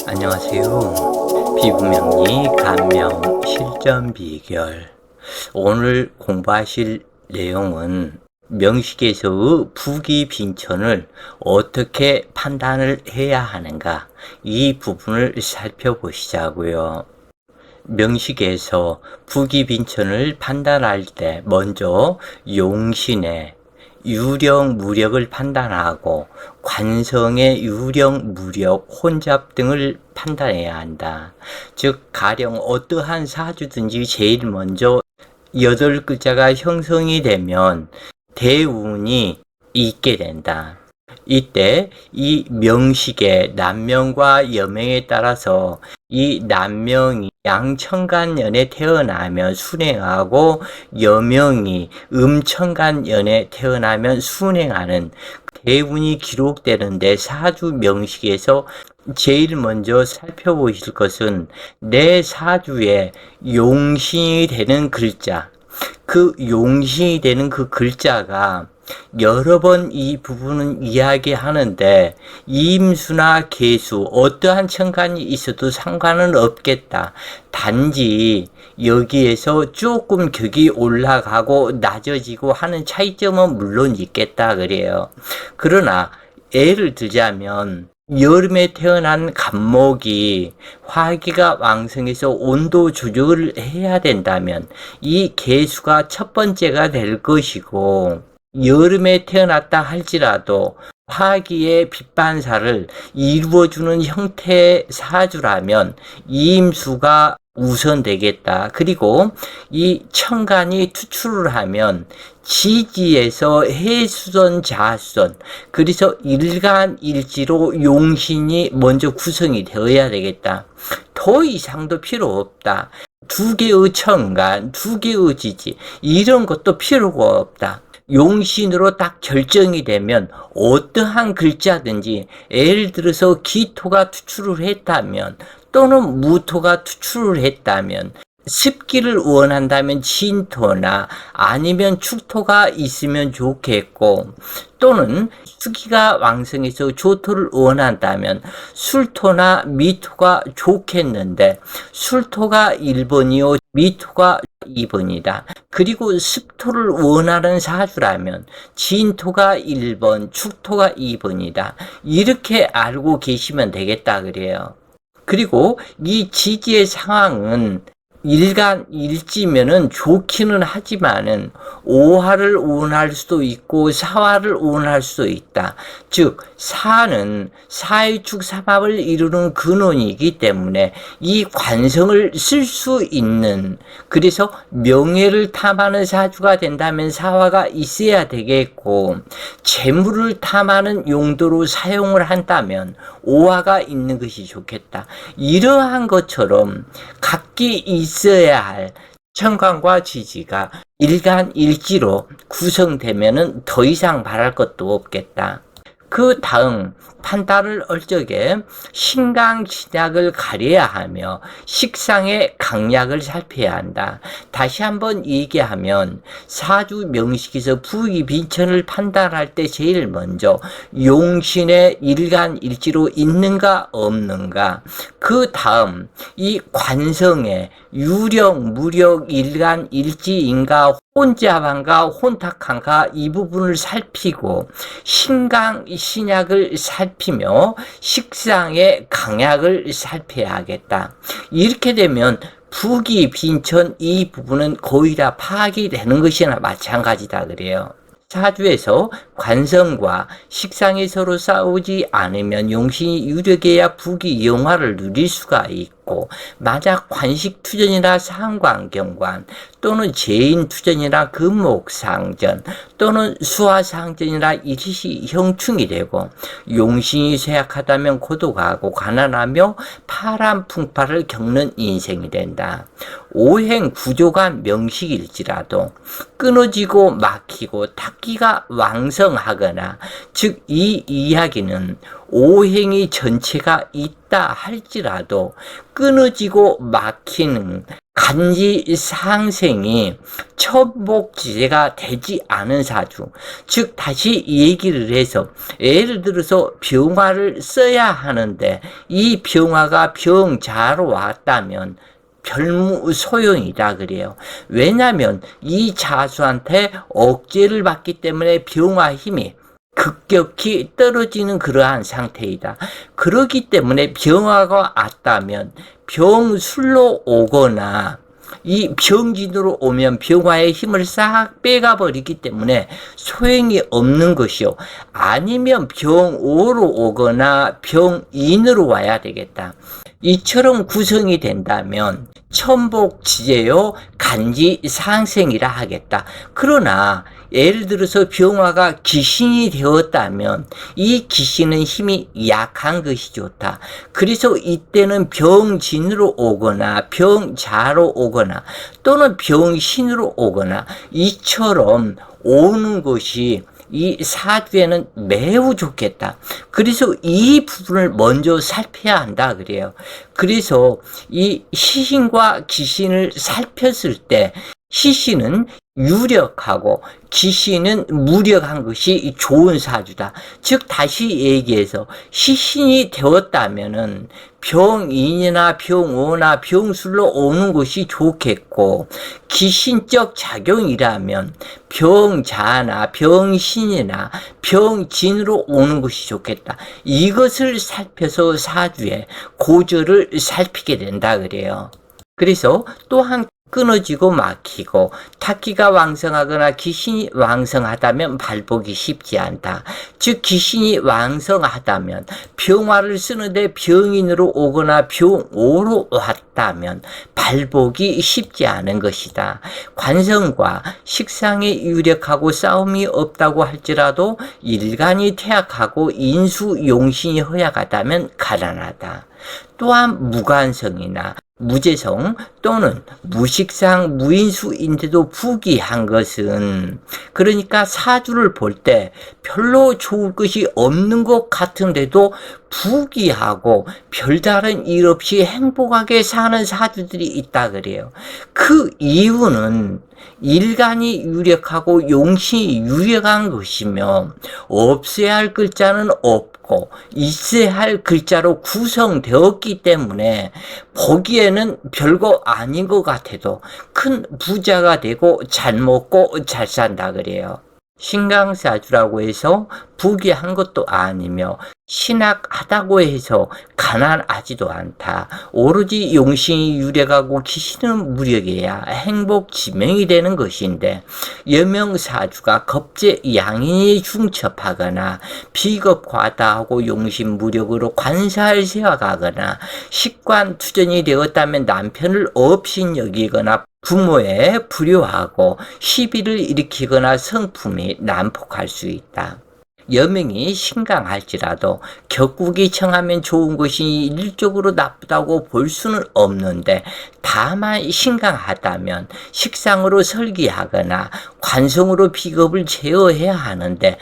안녕하세요. 피부명리 감명 실전 비결. 오늘 공부하실 내용은 명식에서의 부기 빈천을 어떻게 판단을 해야 하는가, 이 부분을 살펴보시자고요. 명식에서 부기 빈천을 판단할 때 먼저 용신의 유령, 무력을 판단하고 관성의 유령, 무력, 혼잡 등을 판단해야 한다. 즉 가령 어떠한 사주든지 제일 먼저 8글자가 형성이 되면 대운이 있게 된다. 이때 이 명식의 남명과 여명에 따라서 이 남명이 양천간년에 태어나면 순행하고 여명이 음천간년에 태어나면 순행하는 대운이 기록되는데, 사주 명식에서 제일 먼저 살펴보실 것은 내 사주에 용신이 되는 글자, 그 용신이 되는 그 글자가 여러 번 이 부분은 이야기하는데, 임수나 계수 어떠한 천간이 있어도 상관은 없겠다. 단지 여기에서 조금 격이 올라가고 낮아지고 하는 차이점은 물론 있겠다 그래요. 그러나 예를 들자면 여름에 태어난 갑목이 화기가 왕성해서 온도 조절을 해야 된다면 이 계수가 첫 번째가 될 것이고, 여름에 태어났다 할지라도 화기의 빛반사를 이루어주는 형태의 사주라면 임수가 우선되겠다. 그리고 이 천간이 투출을 하면 지지에서 해수선 자수선, 그래서 일간일지로 용신이 먼저 구성이 되어야 되겠다. 더 이상도 필요 없다. 2개의 천간, 2개의 지지, 이런 것도 필요가 없다. 용신으로 딱 결정이 되면 어떠한 글자든지, 예를 들어서 기토가 투출을 했다면 또는 무토가 투출을 했다면, 습기를 원한다면 진토나 아니면 축토가 있으면 좋겠고, 또는 수기가 왕성해서 조토를 원한다면 술토나 미토가 좋겠는데, 술토가 1번이요 미토가 2번이다. 그리고 습토를 원하는 사주라면 진토가 1번, 축토가 2번이다. 이렇게 알고 계시면 되겠다 그래요. 그리고 이 지지의 상황은 일간일지면은 좋기는 하지만은 오화를 원할 수도 있고 사화를 원할 수도 있다. 즉 사는 사유축 삼합을 이루는 근원이기 때문에 이 관성을 쓸 수 있는, 그래서 명예를 탐하는 사주가 된다면 사화가 있어야 되겠고, 재물을 탐하는 용도로 사용을 한다면 오화가 있는 것이 좋겠다. 이러한 것처럼 각기 있어야 할 천간과 지지가 일간일지로 구성되면은 더 이상 바랄 것도 없겠다. 그 다음 판단을 얼적에 신강신약을 가려야 하며 식상의 강약을 살펴야 한다. 다시 한번 얘기하면 사주 명식에서 부기 빈천을 판단할 때 제일 먼저 용신의 일간일지로 있는가 없는가, 그 다음 이 관성의 유령, 무력, 일간일지인가 혼잡한가 혼탁한가, 이 부분을 살피고 신강 신약을 살피며 식상의 강약을 살펴야 하겠다. 이렇게 되면 부기 빈천 이 부분은 거의 다 파악이 되는 것이나 마찬가지다 그래요. 사주에서 관성과 식상이 서로 싸우지 않으면 용신이 유력해야 부기 영화를 누릴 수가 있고, 만약 관식투전이나 상관경관 또는 재인투전이나 금목상전 또는 수화상전이나 일시 형충이 되고, 용신이 쇠약하다면 고독하고 가난하며 파란풍파를 겪는 인생이 된다. 오행 구조가 명식일지라도 끊어지고 막히고 탁기가 왕성하거나, 즉 이 이야기는 오행이 전체가 있다 할지라도 끊어지고 막히는 간지상생이 천복지대가 되지 않은 사주, 즉 다시 얘기를 해서 예를 들어서 병화를 써야 하는데 이 병화가 병자로 왔다면 별무 소용이다 그래요. 왜냐하면 이 자수한테 억제를 받기 때문에 병화 힘이 급격히 떨어지는 그러한 상태이다. 그렇기 때문에 병화가 왔다면 병술로 오거나 이 병진으로 오면 병화의 힘을 싹 빼가 버리기 때문에 소용이 없는 것이요. 아니면 병오로 오거나 병인으로 와야 되겠다. 이처럼 구성이 된다면 천복지제요 간지상생이라 하겠다. 그러나 예를 들어서 병화가 귀신이 되었다면 이 귀신은 힘이 약한 것이 좋다. 그래서 이때는 병진으로 오거나 병자로 오거나 또는 병신으로 오거나 이처럼 오는 것이 이 사주에는 매우 좋겠다. 그래서 이 부분을 먼저 살펴야 한다 그래요. 그래서 이 시신과 귀신을 살폈을 때 시신은 유력하고 귀신은 무력한 것이 좋은 사주다. 즉 다시 얘기해서 시신이 되었다면은 병인이나 병오나 병술로 오는 것이 좋겠고, 귀신적 작용이라면 병자나 병신이나 병진으로 오는 것이 좋겠다. 이것을 살펴서 사주의 고절을 살피게 된다 그래요. 그래서 또한 끊어지고 막히고 타기가 왕성하거나 귀신이 왕성하다면 발복이 쉽지 않다. 즉 귀신이 왕성하다면 병화를 쓰는데 병인으로 오거나 병오로 왔다면 발복이 쉽지 않은 것이다. 관성과 식상이 유력하고 싸움이 없다고 할지라도 일간이 퇴약하고 인수 용신이 허약하다면 가난하다. 또한 무관성이나 무재성 또는 무식상 무인수인데도 부귀한 것은, 그러니까 사주를 볼 때 별로 좋을 것이 없는 것 같은데도 부귀하고 별다른 일 없이 행복하게 사는 사주들이 있다 그래요. 그 이유는 일간이 유력하고 용신이 유력한 것이며 없어야 할 글자는 없고 있어야 할 글자로 구성되었기 때문에 보기에는 별거 아닌 것 같아도 큰 부자가 되고 잘 먹고 잘 산다 그래요. 신강사주라고 해서 부귀한 것도 아니며 신학하다고 해서 가난하지도 않다. 오로지 용신이 유력하고 귀신은 무력해야 행복지명이 되는 것인데, 여명사주가 겁재 양인이 중첩하거나 비겁과다하고 용신 무력으로 관사를 세워가거나 식관투전이 되었다면 남편을 업신여기거나 부모에 불효하고 시비를 일으키거나 성품이 난폭할 수 있다. 여명이 신강할지라도 격국이 청하면 좋은 것이 일적으로 나쁘다고 볼 수는 없는데, 다만 신강하다면 식상으로 설기하거나 관성으로 비겁을 제어해야 하는데,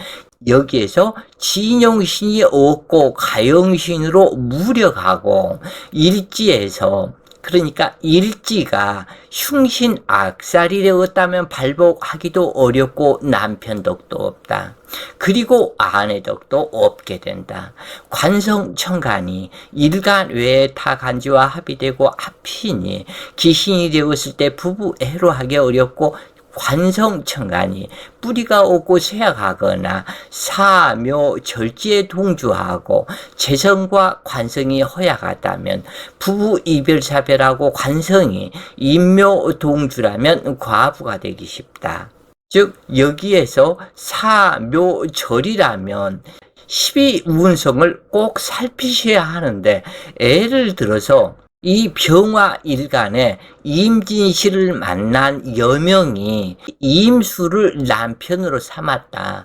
여기에서 진용신이 없고 가용신으로 무력하고 일지에서, 그러니까 일지가 흉신 악살이 되었다면 발복하기도 어렵고 남편 덕도 없다. 그리고 아내 덕도 없게 된다. 관성천간이 일간 외에 타간지와 합의되고 합이니 귀신이 되었을 때 부부 애로하기 어렵고, 관성천간이 뿌리가 없고 쇠약하거나 사묘 절지에 동주하고 재성과 관성이 허약하다면 부부 이별사별하고 관성이 인묘 동주라면 과부가 되기 쉽다. 즉 여기에서 사묘절이라면 12운성을 꼭 살피셔야 하는데, 예를 들어서 이 병화 일간에 임진씨를 만난 여명이 임수를 남편으로 삼았다.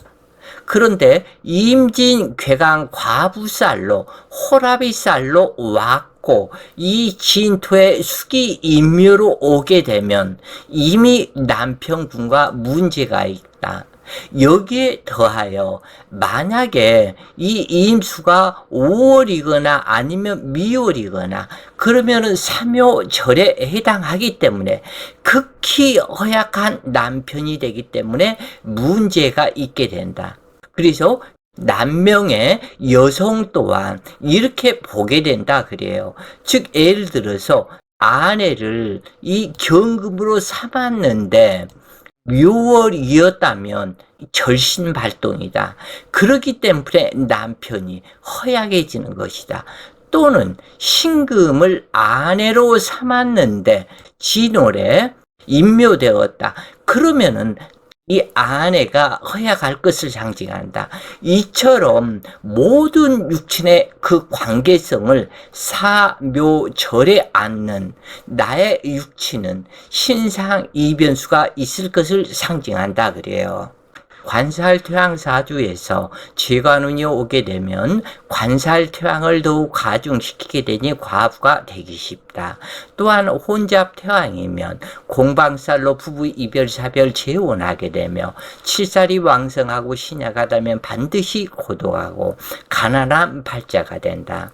그런데 임진 괴강 과부살로 호라비살로 왔고 이 진토에 수기 인묘로 오게 되면 이미 남편군과 문제가 있다. 여기에 더하여 만약에 이 임수가 5월이거나 아니면 미월이거나 그러면은 삼요절에 해당하기 때문에 극히 허약한 남편이 되기 때문에 문제가 있게 된다. 그래서 남명의 여성 또한 이렇게 보게 된다 그래요. 즉 예를 들어서 아내를 이 경금으로 삼았는데 묘월이었다면 절신발동이다. 그렇기 때문에 남편이 허약해지는 것이다. 또는 신금을 아내로 삼았는데 진월에 임묘되었다. 그러면은 이 아내가 허약할 것을 상징한다. 이처럼 모든 육친의 그 관계성을 사묘절에 앉는 나의 육친은 신상 이변수가 있을 것을 상징한다 그래요. 관살토양사주에서 재관운이 오게 되면 관살토양을 더욱 가중시키게 되니 과부가 되기 쉽다. 또한 혼잡토양이면 공방살로 부부 이별 사별 재혼하게 되며 칠살이 왕성하고 신약하다면 반드시 고독하고 가난한 발자가 된다.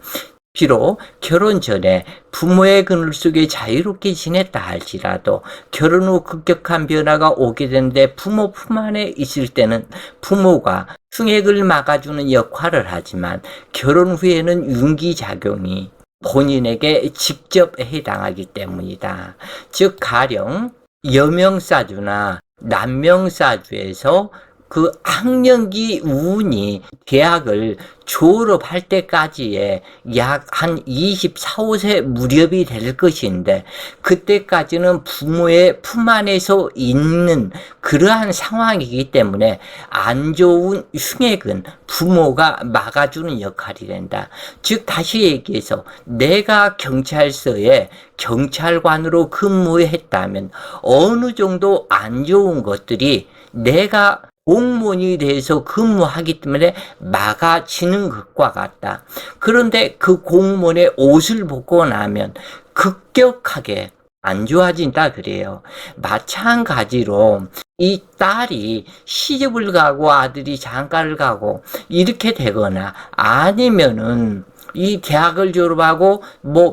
비록 결혼 전에 부모의 그늘 속에 자유롭게 지냈다 할지라도 결혼 후 급격한 변화가 오게 되는데 부모 품 안에 있을 때는 부모가 흉액을 막아주는 역할을 하지만 결혼 후에는 윤기작용이 본인에게 직접 해당하기 때문이다. 즉 가령 여명사주나 남명사주에서 그 학령기 운이 대학을 졸업할 때까지의 약 한 24, 5세 무렵이 될 것인데 그때까지는 부모의 품 안에서 있는 그러한 상황이기 때문에 안 좋은 흉액은 부모가 막아주는 역할이 된다. 즉 다시 얘기해서 내가 경찰서에 경찰관으로 근무했다면 어느 정도 안 좋은 것들이 내가 공무원이 돼서 근무하기 때문에 막아지는 것과 같다. 그런데 그 공무원의 옷을 벗고 나면 급격하게 안 좋아진다 그래요. 마찬가지로 이 딸이 시집을 가고 아들이 장가를 가고 이렇게 되거나 아니면은 이 대학을 졸업하고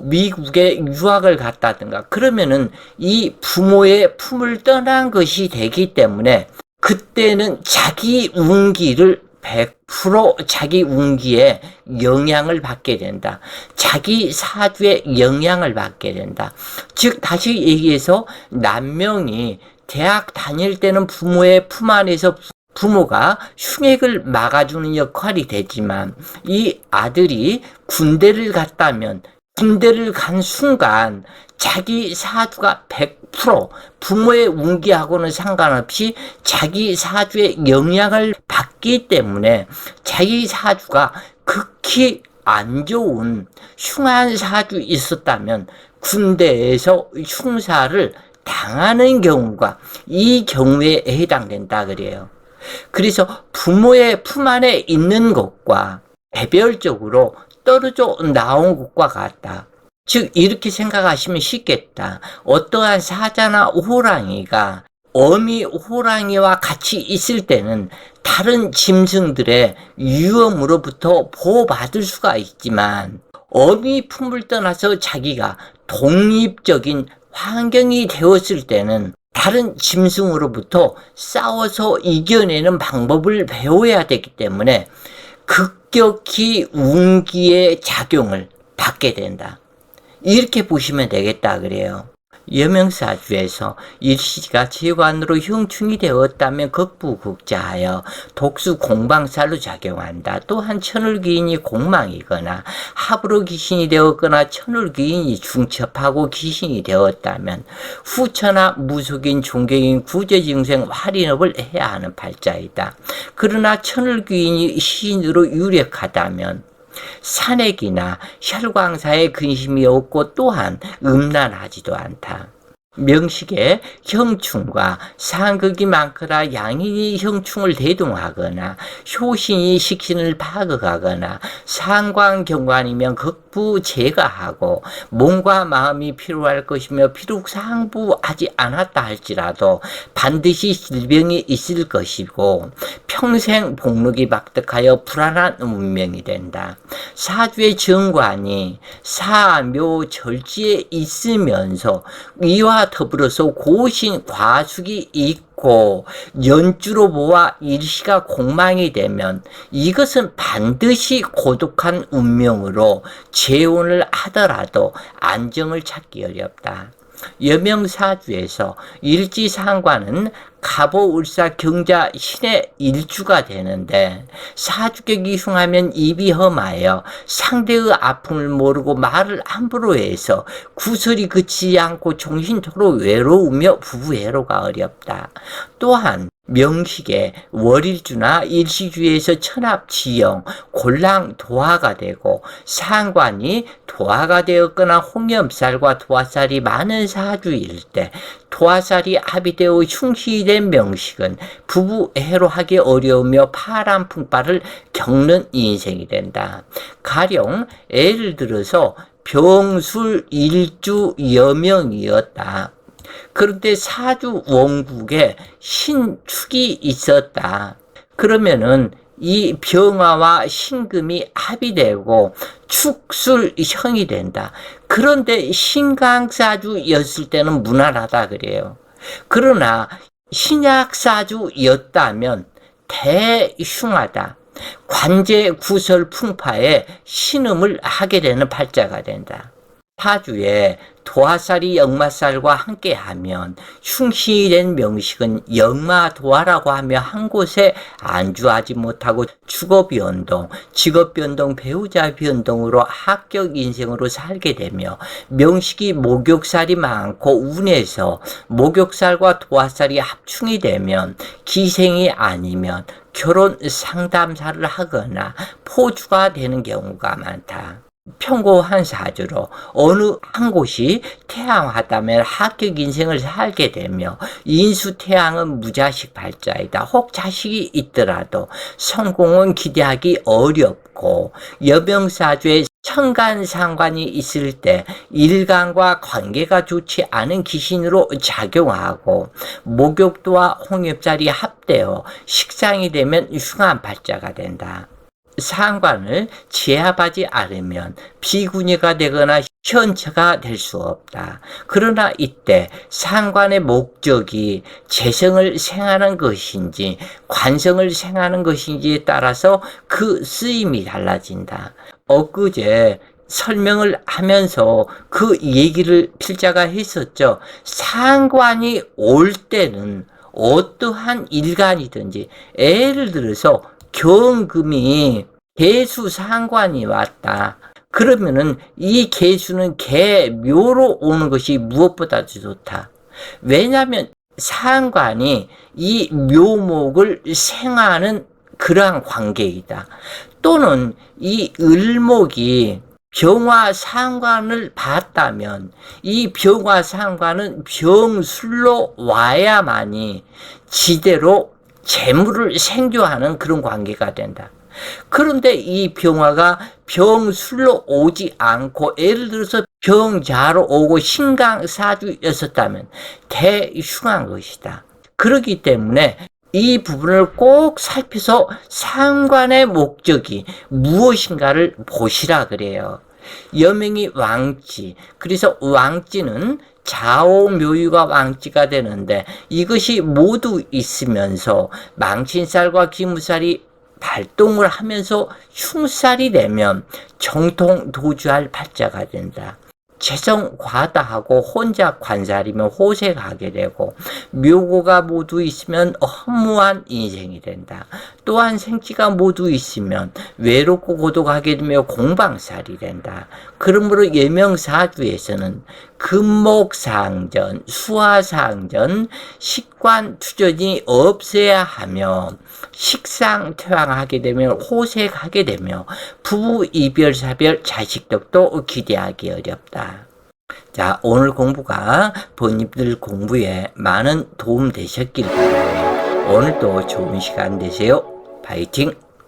미국에 유학을 갔다든가 그러면은 이 부모의 품을 떠난 것이 되기 때문에 그때는 자기 운기를 100% 자기 운기에 영향을 받게 된다. 자기 사주에 영향을 받게 된다. 즉 다시 얘기해서 남명이 대학 다닐 때는 부모의 품 안에서 부모가 흉액을 막아주는 역할이 되지만 이 아들이 군대를 갔다면 군대를 간 순간 자기 사주가 100% 부모의 운기하고는 상관없이 자기 사주의 영향을 받기 때문에 자기 사주가 극히 안 좋은 흉한 사주 있었다면 군대에서 흉사를 당하는 경우가 이 경우에 해당된다 그래요. 그래서 부모의 품 안에 있는 것과 개별적으로 떨어져 나온 것과 같다. 즉 이렇게 생각하시면 쉽겠다. 어떠한 사자나 호랑이가 어미 호랑이와 같이 있을 때는 다른 짐승들의 위험으로부터 보호받을 수가 있지만 어미 품을 떠나서 자기가 독립적인 환경이 되었을 때는 다른 짐승으로부터 싸워서 이겨내는 방법을 배워야 되기 때문에 급격히 운기의 작용을 받게 된다. 이렇게 보시면 되겠다 그래요. 여명사주에서 일시가 재관으로 형충이 되었다면 극부극자하여 독수 공방살로 작용한다. 또한 천을귀인이 공망이거나 합으로 귀신이 되었거나 천을귀인이 중첩하고 귀신이 되었다면 후처나 무속인 종경인 구제증생 활인업을 해야 하는 팔자이다. 그러나 천을귀인이 시인으로 유력하다면 산액이나 혈광사에 근심이 없고 또한 음란하지도 않다. 명식에 형충과 상극이 많거나 양인이 형충을 대동하거나 효신이 식신을 파극하거나 상관경관이면 극부 제거하고 몸과 마음이 피로할 것이며 비록 상부하지 않았다 할지라도 반드시 질병이 있을 것이고 평생 복록이 막득하여 불안한 운명이 된다. 사주의 정관이 사묘 절지에 있으면서 이와 더불어서 고신 과숙이 있고 연주로 보아 일시가 공망이 되면 이것은 반드시 고독한 운명으로 재혼을 하더라도 안정을 찾기 어렵다. 여명사주에서 일지상관은 갑오을사 경자 신의 일주가 되는데 사주격이 흉하면 입이 험하여 상대의 아픔을 모르고 말을 함부로 해서 구설이 그치지 않고 종신토록 외로우며 부부애로가 어렵다. 또한 명식에 월일주나 일시주에서 천합지형, 골랑 도화가 되고 상관이 도화가 되었거나 홍염살과 도화살이 많은 사주일 때 도화살이 합의되어 흉시된 명식은 부부애로 하기 어려우며 파란 풍파를 겪는 인생이 된다. 가령 예를 들어서 병술 일주 여명이었다. 그런데 사주 원국에 신축이 있었다. 그러면은 이 병화와 신금이 합의되고 축술형이 된다. 그런데 신강사주였을 때는 무난하다 그래요. 그러나 신약사주였다면 대흉하다. 관제 구설 풍파에 신음을 하게 되는 팔자가 된다. 사주에 도화살이 역마살과 함께하면 흉시된 명식은 역마도화라고 하며 한 곳에 안주하지 못하고 주거변동, 직업변동, 배우자 변동으로 합격 인생으로 살게 되며 명식이 목욕살이 많고 운에서 목욕살과 도화살이 합충이 되면 기생이 아니면 결혼 상담사를 하거나 포주가 되는 경우가 많다. 평고한 사주로 어느 한 곳이 태양하다면 합격 인생을 살게 되며 인수태양은 무자식 발자이다. 혹 자식이 있더라도 성공은 기대하기 어렵고 여명사주에 천간상관이 있을 때 일간과 관계가 좋지 않은 기신으로 작용하고 목욕도와 홍엽살이 합되어 식상이 되면 흉한 발자가 된다. 상관을 제압하지 않으면 비군이가 되거나 현처가 될 수 없다. 그러나 이때 상관의 목적이 재성을 생하는 것인지 관성을 생하는 것인지에 따라서 그 쓰임이 달라진다. 엊그제 설명을 하면서 그 얘기를 필자가 했었죠. 상관이 올 때는 어떠한 일간이든지 예를 들어서 경금이 개수 상관이 왔다. 그러면은 이 개수는 개묘로 오는 것이 무엇보다도 좋다. 왜냐하면 상관이 이 묘목을 생하는 그러한 관계이다. 또는 이 을목이 병화 상관을 봤다면 이 병화 상관은 병술로 와야만이 지대로 재물을 생교하는 그런 관계가 된다. 그런데 이 병화가 병술로 오지 않고 예를 들어서 병자로 오고 신강사주였었다면 대흉한 것이다. 그렇기 때문에 이 부분을 꼭 살펴서 상관의 목적이 무엇인가를 보시라 그래요. 여명이 왕지, 그래서 왕지는 좌오묘유가 왕지가 되는데 이것이 모두 있으면서 망신살과 기무살이 발동을 하면서 흉살이 되면 정통도주할 팔자가 된다. 재성 과다하고 혼자 관살이면 호색하게 되고 묘고가 모두 있으면 허무한 인생이 된다. 또한 생지가 모두 있으면 외롭고 고독하게 되며 공방살이 된다. 그러므로 예명사주에서는 금목상전, 수화상전, 식관투전이 없어야 하며 식상퇴왕하게 되면 호색하게 되며 부부 이별사별 자식덕도 기대하기 어렵다. 자, 오늘 공부가 본인들 공부에 많은 도움 되셨길 바라요. 오늘도 좋은 시간 되세요. 파이팅!